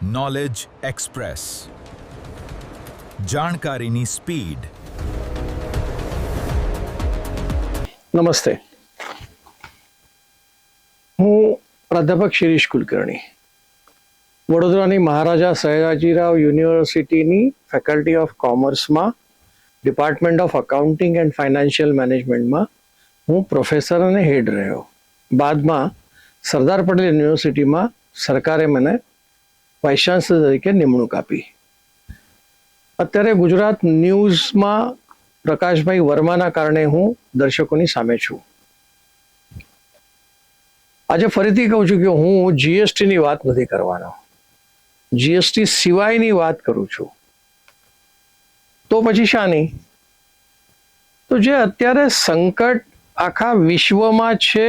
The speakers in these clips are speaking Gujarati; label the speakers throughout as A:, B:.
A: નોલેજ એક્સપ્રેસ, જાણકારીની સ્પીડ.
B: નમસ્તે, હું પ્રાધ્યાપક શિરીષ કુલકર્ણી, વડોદરાની મહારાજા સયાજીરાવ યુનિવર્સિટીની ફેકલ્ટી ઓફ કોમર્સમાં department of accounting and financial મેનેજમેન્ટમાં હું પ્રોફેસર અને હેડ રહ્યો. બાદમાં સરદાર પટેલ યુનિવર્સિટીમાં સરકારે મને વાઇસ ચાન્સલર તરીકે નિમણૂક આપી. અત્યારે ગુજરાત ન્યૂઝમાં પ્રકાશભાઈ વર્માના કારણે હું દર્શકોની સામે છું. આજે ફરીથી કહું છું કે હું જીએસટીની વાત નથી કરવાનો, જીએસટી સિવાયની વાત કરું છું. તો પછી શાની? તો જે અત્યારે સંકટ આખા વિશ્વમાં છે,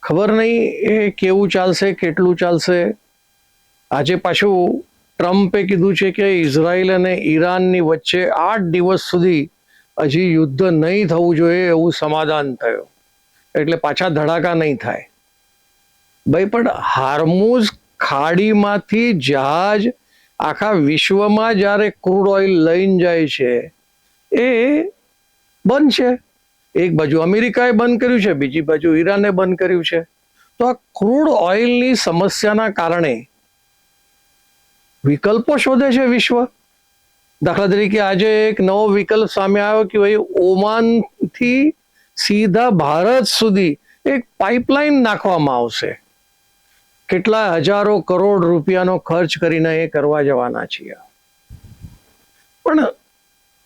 B: ખબર નહીં એ કેવું ચાલશે, કેટલું ચાલશે. આજે પાછું ટ્રમ્પે કીધું છે કે ઇઝરાયલ અને ઈરાનની વચ્ચે 8 દિવસ સુધી હજી યુદ્ધ નહીં થવું જોઈએ એવું સમાધાન થયું, એટલે પાછા ધડાકા નહીં થાય. ભાઈ, પણ હાર્મુઝ ખાડીમાંથી જહાજ આખા વિશ્વમાં જ્યારે ક્રૂડ ઓઇલ લઈને જાય છે એ બંધ છે. એક બાજુ અમેરિકાએ બંધ કર્યું છે, બીજી બાજુ ઈરાને બંધ કર્યું છે. તો આ ક્રૂડ ઓઇલની સમસ્યાના કારણે વિકલ્પો શોધે છે વિશ્વ. દાખલા તરીકે આજે એક નવો વિકલ્પ સામે આવ્યો કે ભાઈ ઓમાનથી સીધા ભારત સુધી એક પાઇપલાઇન નાખવામાં આવશે. કેટલા હજારો કરોડ રૂપિયાનો ખર્ચ કરીને એ કરવા જવાના છીએ. પણ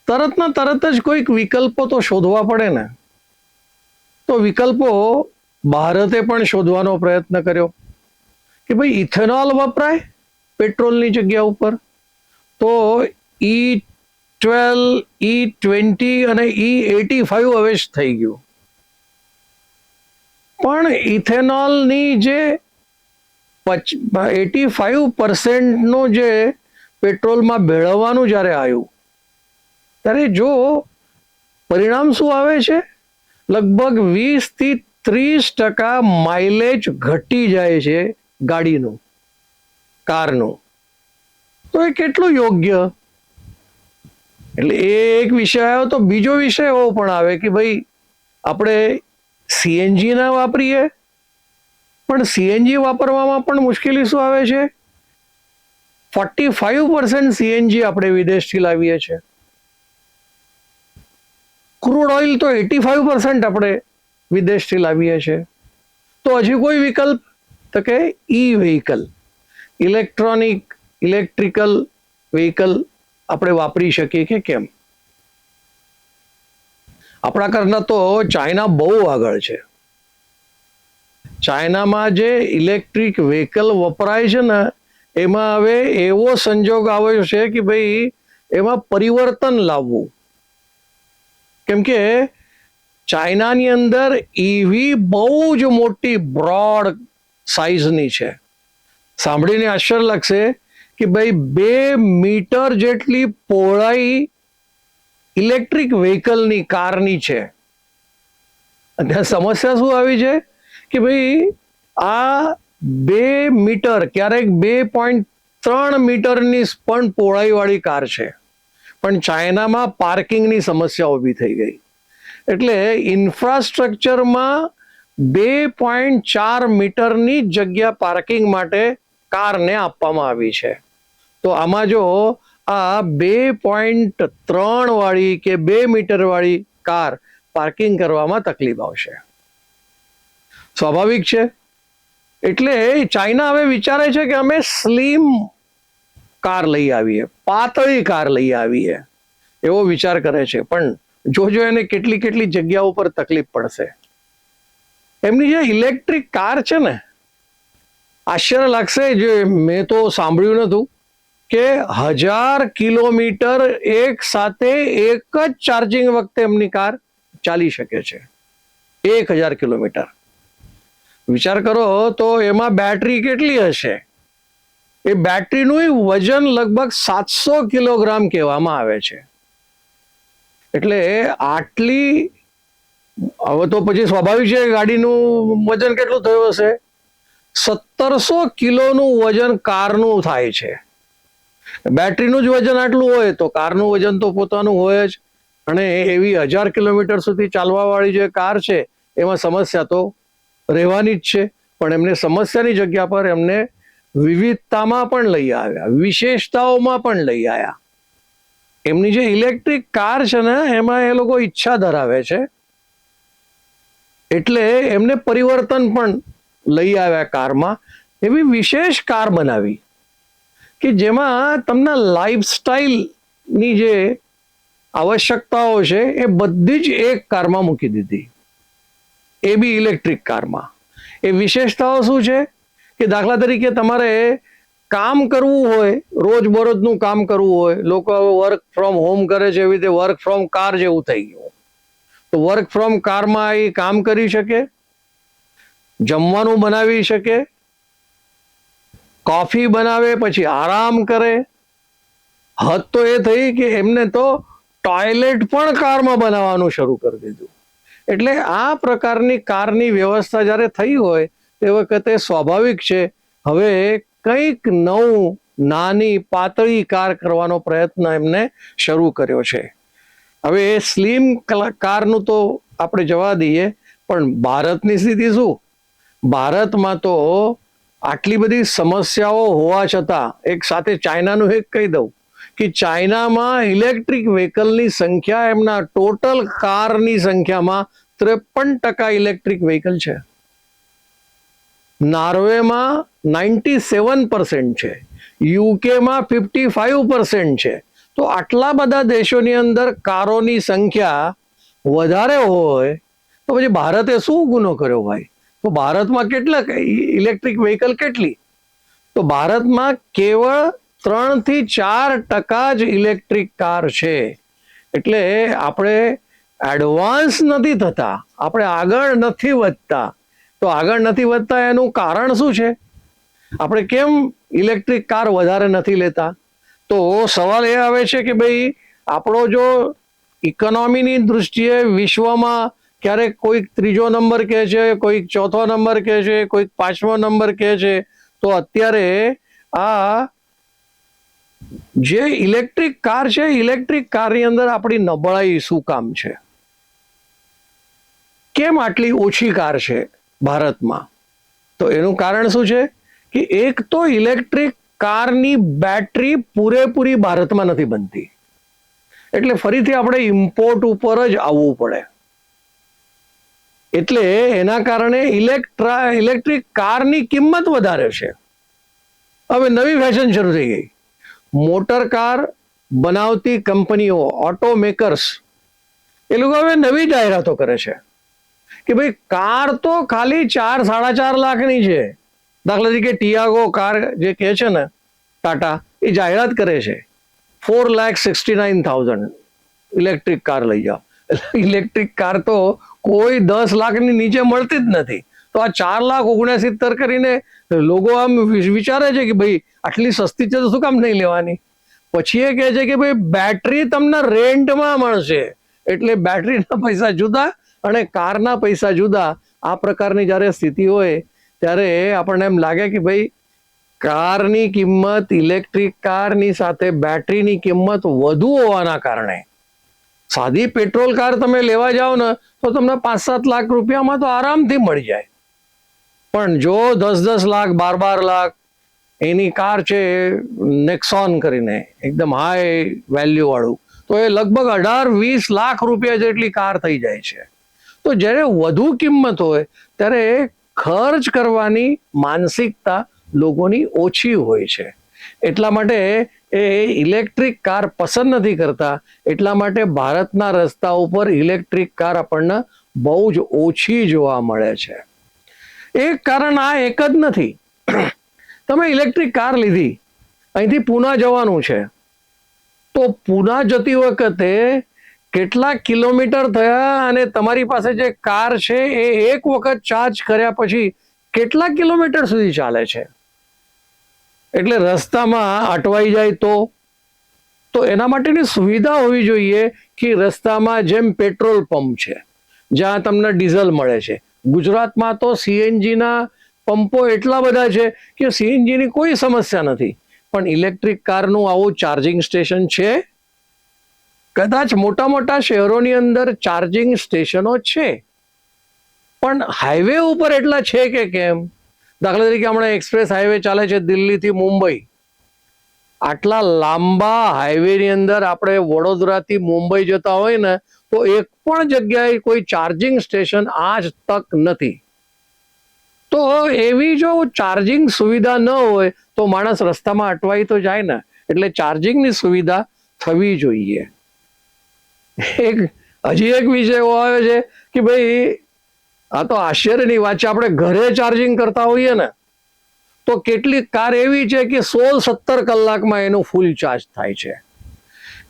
B: તરતના તરત જ કોઈક વિકલ્પો તો શોધવા પડે ને. તો વિકલ્પો ભારતે પણ શોધવાનો પ્રયત્ન કર્યો કે ભાઈ ઇથેનોલ વપરાય પેટ્રોલની જગ્યા ઉપર. તો E12, E20 અને E85 હવે જ થઈ ગયું. પણ ઇથેનોલની જે 85% જે પેટ્રોલમાં ભેળવવાનું જ્યારે આવ્યું ત્યારે જો પરિણામ શું આવે છે, લગભગ 20 થી 30% માઇલેજ ઘટી જાય છે ગાડીનું, કારનું. તો એ કેટલું યોગ્ય? એટલે એ એક વિષય આવ્યો. તો બીજો વિષય એવો પણ આવે કે ભાઈ આપણે સીએનજી ના વાપરીએ, પણ સીએનજી વાપરવામાં પણ મુશ્કેલી શું આવે છે? 45% સીએનજી આપણે વિદેશથી લાવીએ છીએ. ક્રૂડ ઓઇલ તો 85% આપણે વિદેશથી લાવીએ છીએ. તો હજી કોઈ વિકલ્પ? તો કે ઈ વ્હીકલ, ઇલેક્ટ્રિકલ વ્હીકલ આપણે વાપરી શકીએ કે કેમ? આપણા કરતા તો ચાઇના બહુ આગળ છે. ચાઇનામાં જે ઇલેક્ટ્રિક વ્હીકલ વપરાય છે ને, એમાં હવે એવો સંજોગ આવ્યો છે કે ભાઈ એમાં પરિવર્તન લાવવું. કેમ કે ચાઇનાની અંદર ઈવી બહુ જ મોટી બ્રોડ સાઇઝની છે. સાંભળીને આશ્ચર્ય લાગશે કે ભાઈ 2 મીટર જેટલી પહોળાઈ ઇલેક્ટ્રિક વ્હીકલની, કારની છે. અને સમસ્યા શું આવી છે કે ભાઈ આ 2 મીટર, ક્યારેક 2.3 મીટરની પણ પહોળાઈવાળી કાર છે, પણ ચાઇનામાં પાર્કિંગની સમસ્યા ઊભી થઈ ગઈ. એટલે ઇન્ફ્રાસ્ટ્રક્ચરમાં 2.4 મીટરની જગ્યા પાર્કિંગ માટે કારને આપવામાં આવી છે. તો આમાં જો આ 2.3 વાળી કે 2 મીટર વાળી કાર પાર્કિંગ કરવામાં તકલીફ આવશે. સ્વાભાવિક છે. એટલે ચાઇના હવે વિચારે છે કે અમે સ્લિમ કાર લઈ આવીએ, પાતળી કાર લઈ આવીએ, એવો વિચાર કરે છે. પણ જોજો એને કેટલી કેટલી જગ્યાઓ પર તકલીફ પડશે. એમની જે ઇલેક્ટ્રિક કાર છે ને, આશ્ચર્ય લાગશે, જે મેં તો સાંભળ્યું નહોતું કે 1000 કિલોમીટર એક સાથે એક જ ચાર્જિંગ વખતે એમની કાર ચાલી શકે છે. 1000 કિલોમીટર. વિચાર કરો તો એમાં બેટરી કેટલી હશે? એ બેટરીનું વજન લગભગ 700 કિલોગ્રામ કહેવામાં આવે છે. એટલે આટલી, હવે તો પછી સ્વાભાવિક છે ગાડીનું વજન કેટલું થયું હશે? 1700 કિલોનું વજન કારનું થાય છે. બેટરીનું જ વજન આટલું હોય તો કારનું વજન તો પોતાનું હોય જ. અને એવી 1000 કિલોમીટર સુધી ચાલવાવાળી જે કાર છે એમાં સમસ્યા તો રહેવાની જ છે. પણ એમને સમસ્યાની જગ્યા પર એમને વિવિધતામાં પણ લઈ આવ્યા, વિશેષતાઓમાં પણ લઈ આવ્યા. એમની જે ઇલેક્ટ્રિક કાર છે ને એમાં એ લોકો ઈચ્છા ધરાવે છે એટલે એમને પરિવર્તન પણ લઈ આવ્યા કારમાં. એવી વિશેષ કાર બનાવી કે જેમાં તમને લાઈફસ્ટાઈલની જે આવશ્યકતાઓ છે એ બધી જ એક કારમાં મૂકી દીધી, એ બી ઇલેક્ટ્રિક કારમાં. એ વિશેષતાઓ શું છે કે દાખલા તરીકે તમારે કામ કરવું હોય, રોજબરોજનું કામ કરવું હોય, લોકો હવે વર્ક ફ્રોમ હોમ કરે છે, એવી રીતે વર્ક ફ્રોમ કાર જેવું થઈ ગયું. તો વર્ક ફ્રોમ કારમાં એ કામ કરી શકે, જમવાનું બનાવી શકે, કોફી બનાવે, પછી આરામ કરે. હદ તો એ થઈ કે એમને તો ટોયલેટ પણ કારમાં બનાવવાનું શરૂ કરી દીધું. એટલે આ પ્રકારની કારની વ્યવસ્થા જ્યારે થઈ હોય તે વખતે સ્વાભાવિક છે હવે કંઈક નવું, નાની પાતળી કાર કરવાનો પ્રયત્ન એમને શરૂ કર્યો છે. હવે એ સ્લિમ કારનું તો આપણે જવા દઈએ, પણ ભારતની સ્થિતિ શું? ભારતમાં તો આટલી બધી સમસ્યાઓ હોવા છતાં એક સાથે ચાઇનાનું એક કહી દઉં કે ચાઇનામાં ઇલેક્ટ્રિક વ્હીકલની સંખ્યા એમના ટોટલ કારની સંખ્યામાં 53% ઇલેક્ટ્રિક વ્હીકલ છે. નોર્વેમાં 97% છે, યુકેમાં 55% છે. તો આટલા બધા દેશોની અંદર કારોની સંખ્યા વધારે હોય તો પછી ભારતે શું ગુનો કર્યો ભાઈ? તો ભારતમાં કેટલા ઇલેક્ટ્રિક વ્હીકલ કેટલી? તો ભારતમાં કેવળ 3 થી 4% જ ઇલેક્ટ્રિક કાર છે. એટલે આપણે એડવાન્સ નથી થતા, આપણે આગળ નથી વધતા. તો આગળ નથી વધતા એનું કારણ શું છે? આપણે કેમ ઇલેક્ટ્રિક કાર વધારે નથી લેતા? તો સવાલ એ આવે છે કે ભાઈ આપણો જો ઇકોનોમીની દૃષ્ટિએ વિશ્વમાં ક્યારેક કોઈક 3જો નંબર કહે છે, કોઈક 4થો નંબર કહે છે, કોઈક 5મો નંબર કહે છે, તો અત્યારે આ જે ઇલેક્ટ્રિક કાર છે, ઇલેક્ટ્રિક કારની અંદર આપણી નબળાઈ શું કામ છે? કેમ આટલી ઓછી કાર છે ભારતમાં? તો એનું કારણ શું છે કે એક તો ઇલેક્ટ્રિક કારની બેટરી પૂરેપૂરી ભારતમાં નથી બનતી, એટલે ફરીથી આપણે ઇમ્પોર્ટ ઉપર જ આવવું પડે. એટલે એના કારણે ઇલેક્ટ્રિક કારની કિંમત વધારે છે. હવે નવી ફેશન શરૂ થઈ ગઈ. મોટર કાર બનાવતી કંપનીઓ, ઓટોમેકર્સ, એ લોકો હવે નવી જાહેરાતો કરે છે કે ભાઈ કાર તો ખાલી 4-4.5 લાખની છે. દાખલા તરીકે ટિયાગો કાર જે કહે છે ને ટાટા, એ જાહેરાત કરે છે 4,69,000 ઇલેક્ટ્રિક કાર લઈ જાઓ. ઇલેક્ટ્રિક કાર તો કોઈ 10 લાખની નીચે મળતી જ નથી. તો આ 4,69,000 કરીને લોકો આમ વિચારે છે કે ભાઈ આટલી સસ્તી છે તો શું કામ નહીં લેવાની? પછી એ કહે છે કે ભાઈ બેટરી તમને રેન્ટમાં મળશે, એટલે બેટરીના પૈસા જુદા અને કારના પૈસા જુદા. આ પ્રકારની જ્યારે સ્થિતિ હોય ત્યારે આપણને એમ લાગે કે ભાઈ કારની કિંમત, ઇલેક્ટ્રિક કારની સાથે બેટરીની કિંમત વધુ હોવાના કારણે સાદી પેટ્રોલ કાર તમે લેવા જાઓ ને તો તમને 5-7 લાખ રૂપિયામાં તો આરામથી મળી જાય. પણ જો 10-10 લાખ, 12-12 લાખ એની કાર છે નેક્સોન કરીને, એકદમ હાઈ વેલ્યુ વાળું, તો એ લગભગ 18-20 લાખ રૂપિયા જેટલી કાર થઈ જાય છે. તો જ્યારે વધુ કિંમત હોય ત્યારે ખર્ચ કરવાની માનસિકતા લોકોની ઓછી હોય છે. એટલા માટે એ ઇલેક્ટ્રિક કાર પસંદ નથી કરતા. એટલા માટે ભારતના રસ્તા ઉપર ઇલેક્ટ્રિક કાર આપણને બહુ જ ઓછી જોવા મળે છે. એક કારણ આ એક જ નથી. તમે ઇલેક્ટ્રિક કાર લીધી, અહીંથી પૂના જવાનું છે, તો પૂના જતી વખતે કેટલા કિલોમીટર થયા અને તમારી પાસે જે કાર છે એ એક વખત ચાર્જ કર્યા પછી કેટલા કિલોમીટર સુધી ચાલે છે? એટલે રસ્તામાં અટવાઈ જાય તો એના માટેની સુવિધા હોવી જોઈએ કે રસ્તામાં જેમ પેટ્રોલ પંપ છે જ્યાં તમને ડીઝલ મળે છે. ગુજરાતમાં તો CNGના પંપો એટલા બધા છે કે સીએનજીની કોઈ સમસ્યા નથી. પણ ઇલેક્ટ્રિક કારનું આવું ચાર્જિંગ સ્ટેશન છે? કદાચ મોટા મોટા શહેરોની અંદર ચાર્જિંગ સ્ટેશનો છે, પણ હાઈવે ઉપર એટલા છે કે કેમ? દાખલા તરીકે હમણાં એક્સપ્રેસ હાઈવે ચાલે છે દિલ્હીથી મુંબઈ. આટલા લાંબા હાઈવેની અંદર આપણે વડોદરાથી મુંબઈ જતા હોય ને તો એક પણ જગ્યાએ કોઈ ચાર્જિંગ સ્ટેશન આજ તક નથી. તો એવી જો ચાર્જિંગ સુવિધા ન હોય તો માણસ રસ્તામાં અટવાઈ તો જાય ને. એટલે ચાર્જિંગની સુવિધા થવી જોઈએ. હજી એક વિષય એવો આવ્યો છે કે ભાઈ આ તો આશ્ચર્યની વાત છે, આપણે ઘરે ચાર્જિંગ કરતા હોઈએ ને તો કેટલીક કાર એવી છે કે 16-17 કલાકમાં એનું ફૂલ ચાર્જ થાય છે.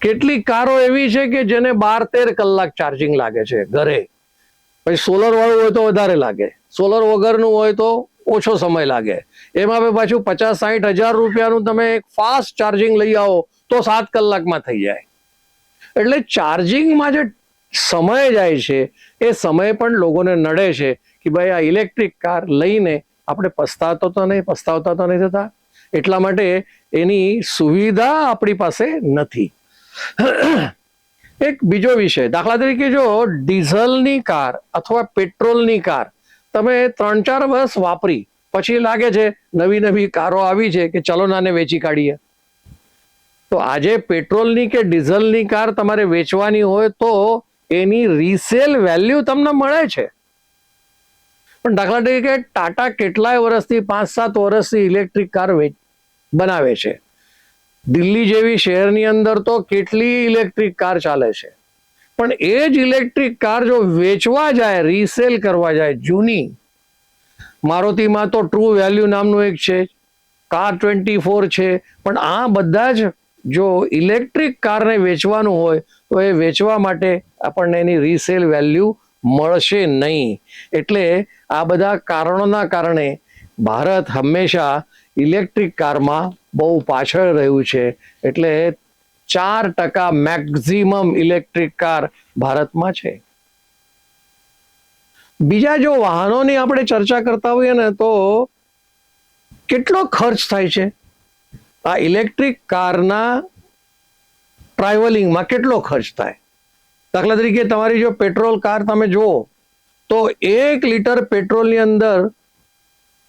B: કેટલીક કારો એવી છે કે જેને 12-13 કલાક ચાર્જિંગ લાગે છે ઘરે. પછી સોલર વાળું હોય તો વધારે લાગે, સોલર વગરનું હોય તો ઓછો સમય લાગે. એમાં પાછું 50-60 હજાર રૂપિયાનું તમે એક ફાસ્ટ ચાર્જિંગ લઈ આવો તો 7 કલાકમાં થઈ જાય. એટલે ચાર્જિંગમાં જે સમય જાય છે એ સમય પણ લોકોને નડે છે કે ભાઈ આ ઇલેક્ટ્રિક કાર લઈને આપણે પસ્તાવતા તો નહીં થતા. એટલા માટે એની સુવિધા આપણી પાસે નથી. એક બીજો વિષય, દાખલા તરીકે જો ડીઝલની કાર અથવા પેટ્રોલની કાર તમે 3-4 વર્ષ વાપરી પછી લાગે છે નવી નવી કારો આવી છે કે ચલો નાને વેચી કાઢીએ. તો આજે પેટ્રોલની કે ડીઝલની કાર તમારે વેચવાની હોય તો એની રીસેલ વેલ્યુ તમને મળે છે. પણ દાખલા તરીકે ટાટા કેટલાય વર્ષથી 5-7 વર્ષથી ઇલેક્ટ્રિક કાર બનાવે છે. દિલ્હી જેવી શહેરની અંદર તો કેટલી ઇલેક્ટ્રિક કાર ચાલે છે. પણ એ જ ઇલેક્ટ્રિક કાર જો વેચવા જાય, રીસેલ કરવા જાય, જૂની મારુતિમાં તો ટ્રુ વેલ્યુ નામનું એક છે, કાર 24 છે, પણ આ બધા જ જો ઇલેક્ટ્રિક કારને વેચવાનું હોય તો એ વેચવા માટે આપણને એની રીસેલ વેલ્યુ મળશે નહીં. એટલે આ બધા કારણોના કારણે ભારત હંમેશા ઇલેક્ટ્રિક કારમાં બહુ પાછળ રહ્યું છે. એટલે 4% મેક્સિમમ ઇલેક્ટ્રિક કાર ભારતમાં છે. બીજા જો વાહનોની આપણે ચર્ચા કરતા હોઈએ ને તો કેટલો ખર્ચ થાય છે આ ઇલેક્ટ્રિક કારના ટ્રાવેલિંગમાં, કેટલો ખર્ચ થાય? દાખલા તરીકે તમારી જો પેટ્રોલ કાર તમે જુઓ તો 1 લીટર પેટ્રોલની અંદર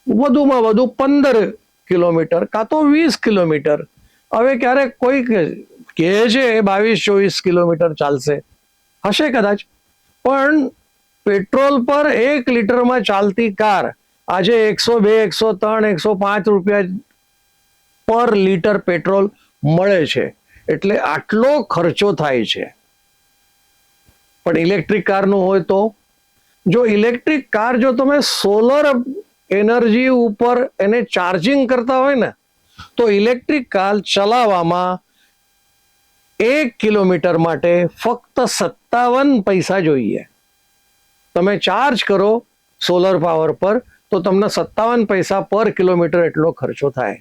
B: વધુમાં વધુ 15 કિલોમીટર કાં તો 20 કિલોમીટર, હવે ક્યારેક કોઈ કહે છે 22-24 કિલોમીટર ચાલશે, હશે કદાચ. પણ પેટ્રોલ પર 1 લીટરમાં ચાલતી કાર આજે 102, 103, 105 રૂપિયા પર લીટર પેટ્રોલ મળે છે. એટલે આટલો ખર્ચો થાય છે. પણ ઇલેક્ટ્રિક કારનું હોય તો જો ઇલેક્ટ્રિક કાર જો તમે સોલર એનર્જી ઉપર એને ચાર્જિંગ કરતા હોય ને તો ઇલેક્ટ્રિક કાર ચલાવવામાં 1 કિલોમીટર માટે ફક્ત 57 પૈસા જોઈએ. તમે ચાર્જ કરો સોલર પાવર પર તો તમને 57 પૈસા પર કિલોમીટર એટલો ખર્ચો થાય.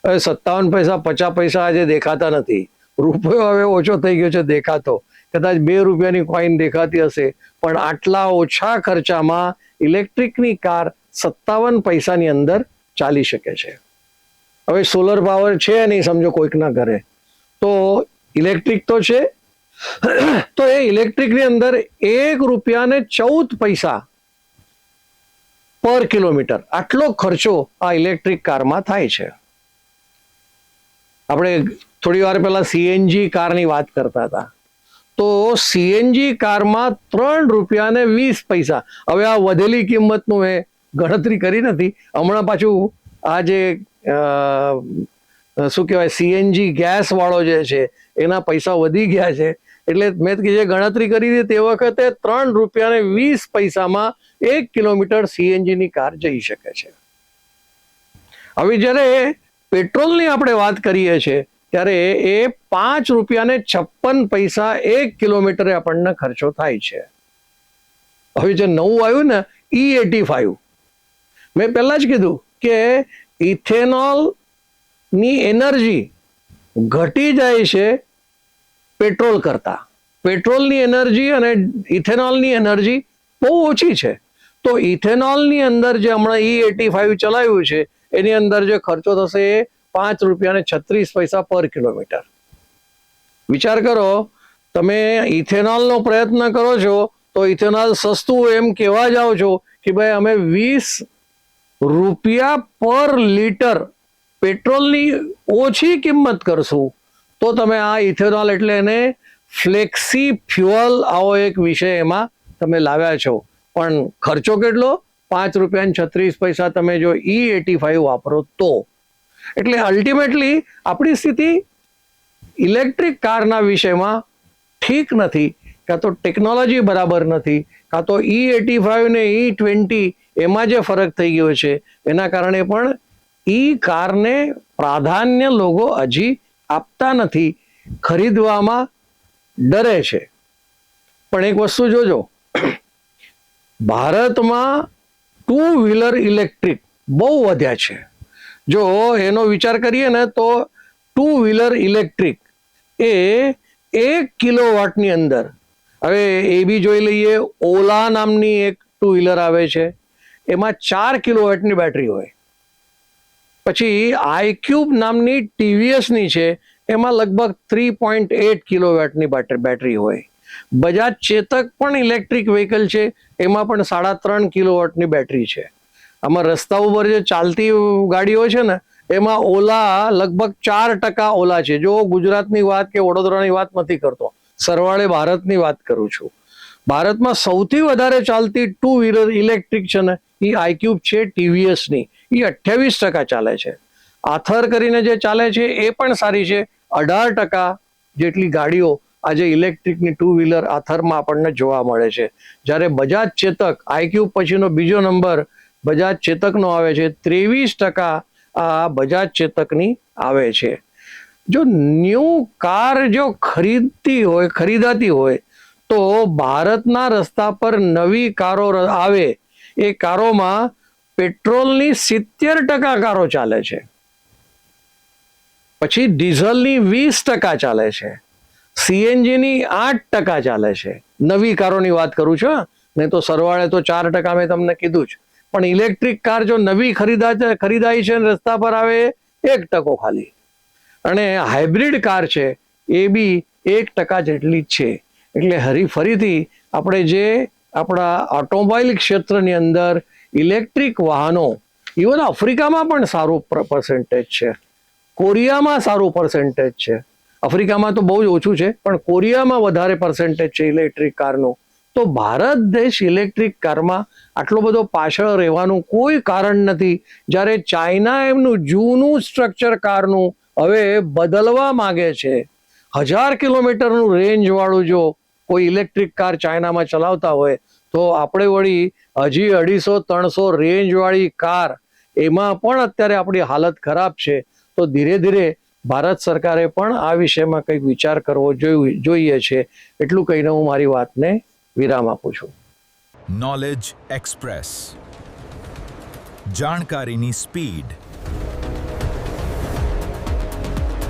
B: હવે 57 પૈસા 50 પૈસા આજે દેખાતા નથી. રૂપિયો હવે ઓછો થઈ ગયો છે દેખાતો, કદાચ 2 રૂપિયાની કોઈન દેખાતી હશે. પણ આટલા ઓછા ખર્ચામાં ઇલેક્ટ્રિકની કાર 57 પૈસાની અંદર ચાલી શકે છે. હવે સોલર પાવર છે નહીં સમજો કોઈકના ઘરે, તો ઇલેક્ટ્રિક તો છે, તો એ ઇલેક્ટ્રિકની અંદર 1 રૂપિયા ને 14 પૈસા પર કિલોમીટર આટલો ખર્ચો આ ઇલેક્ટ્રિક કારમાં થાય છે. આપણે થોડી વાર પહેલા સીએનજી કારની વાત કરતા હતા, તો સીએનજી કારમાં 3 રૂપિયા ને 20 પૈસા. હવે આ વધેલી કિંમતનું મેં ગણતરી કરી નથી. હમણાં પાછું આ જે શું કહેવાય સીએનજી ગેસ વાળો જે છે એના પૈસા વધી ગયા છે. એટલે મેં જે ગણતરી કરી હતી તે વખતે 3 રૂપિયા ને 20 પૈસામાં 1 કિલોમીટર સીએનજીની કાર જઈ શકે છે. હવે જ્યારે પેટ્રોલની આપણે વાત કરીએ છીએ ત્યારે એ 5 રૂપિયા ને 56 પૈસા 1 કિલોમીટરે આપણને ખર્ચો થાય છે. હવે જે નવું આવ્યું ને E85, મેં પહેલા જ કીધું કે ઇથેનોલ ની એનર્જી ઘટી જાય છે પેટ્રોલ કરતા. પેટ્રોલની એનર્જી અને ઇથેનોલની એનર્જી બહુ ઓછી છે. તો ઇથેનોલની અંદર જે હમણાં E85 ચલાવ્યું છે એની અંદર જે ખર્ચો થશે એ ₹5.36 પર કિલોમીટર. વિચાર કરો, તમે ઇથેનોલનો પ્રયત્ન કરો છો તો ઇથેનોલ સસ્તું એમ કહેવા જાઓ છો કે ભાઈ અમે ₹20 પર લીટર પેટ્રોલની ઓછી કિંમત કરશું, તો તમે આ ઇથેનોલ એટલે એને ફ્લેક્સી ફ્યુઅલ આવો એક વિષય એમાં તમે લાવ્યા છો. પણ ખર્ચો કેટલો? ₹5.36 તમે જો E85 વાપરો તો. એટલે અલ્ટિમેટલી આપણી સ્થિતિ ઇલેક્ટ્રિક કારના વિષયમાં ઠીક નથી. કાં તો ટેકનોલોજી બરાબર નથી, કાં તો E85 ને E20 એમાં જે ફરક થઈ ગયો છે એના કારણે પણ કારને પ્રાધાન્ય લોકો હજી આપતા નથી, ખરીદવામાં ડરે છે. પણ એક વસ્તુ જોજો, ભારતમાં 2 વ્હીલર ઇલેક્ટ્રિક બહુ વધ્યા છે. જો એનો વિચાર કરીએ ને તો 2 વ્હીલર ઇલેક્ટ્રિક એ 1 કિલોવોટની અંદર, હવે એ બી જોઈ લઈએ, ઓલા નામની એક 2 વ્હીલર આવે છે એમાં 4 કિલોવોટની બેટરી હોય. પછી આઈક્યુબ નામની ટીવીએસની છે એમાં લગભગ 3.8 કિલોવોટની બેટરી હોય. બજાજ ચેતક પણ ઇલેક્ટ્રિક વ્હીકલ છે, એમાં પણ 3.5 કિલોવોટની બેટરી છે. આમાં રસ્તા ઉપર જે ચાલતી ગાડીઓ છે ને એમાં ઓલા લગભગ 4% ઓલા છે. જો ગુજરાતની વાત કે વડોદરાની વાત નથી કરતો, સરવાળે ભારતની વાત કરું છું. ભારતમાં સૌથી વધારે ચાલતી 2 વ્હીલર ઇલેક્ટ્રિક છે ને એ આઈક્યુબ છે ટીવીએસની, એ 28% ચાલે છે. આથર કરીને જે ચાલે છે એ પણ સારી છે, 18% જેટલી ગાડીઓ આજે ઇલેક્ટ્રિકની 2 વ્હીલર આથરમાં આપણને જોવા મળે છે. જ્યારે બજાજ ચેતક, આઈક્યુબ પછીનો બીજો નંબર બજાજ ચેતકનો આવે છે, 23% આ બજાજ ચેતકની આવે છે. જો ન્યૂ કાર જો ખરીદાતી હોય તો ભારતના રસ્તા પર નવી કારો આવે, એ કારોમાં પેટ્રોલની 70% કારો ચાલે છે, પછી ડીઝલની 20% ચાલે છે, સીએનજીની 8% ચાલે છે. નવી કારોની વાત કરું છું, નહીં તો સરવાળે તો 4% મેં તમને કીધું જ. પણ ઇલેક્ટ્રિક કાર જો નવી ખરીદાઈ છે રસ્તા પર આવે 1% ખાલી. અને હાઇબ્રિડ કાર છે એ બી 1% જેટલી જ છે. એટલે ફરીથી આપણે જે આપણા ઓટોમોબાઈલ ક્ષેત્રની અંદર ઇલેક્ટ્રિક વાહનો, ઇવન આફ્રિકામાં પણ સારું પર્સન્ટેજ છે, કોરિયામાં સારું પર્સન્ટેજ છે. આફ્રિકામાં તો બહુ જ ઓછું છે, પણ કોરિયામાં વધારે પર્સન્ટેજ છે ઇલેક્ટ્રિક કારનું. તો ભારત દેશ ઇલેક્ટ્રિક કારમાં આટલો બધો પાછળ રહેવાનું કોઈ કારણ નથી. જ્યારે ચાઇના એમનું જૂનું સ્ટ્રક્ચર કારનું હવે બદલવા માંગે છે. 1000 કિલોમીટરનું રેન્જ વાળું જો કોઈ ઇલેક્ટ્રિક કાર ચાઇનામાં ચલાવતા હોય તો આપણે વળી હજી 250-300 રેન્જ વાળી કાર, એમાં પણ અત્યારે આપણી હાલત ખરાબ છે. તો ધીરે ધીરે ભારત સરકારે પણ આ વિષયમાં કંઈક વિચાર કરવો જોઈએ છે. એટલું કહીને હું મારી વાતને વિરામ આપું છું.
A: નોલેજ એક્સપ્રેસ, જાણકારીની સ્પીડ.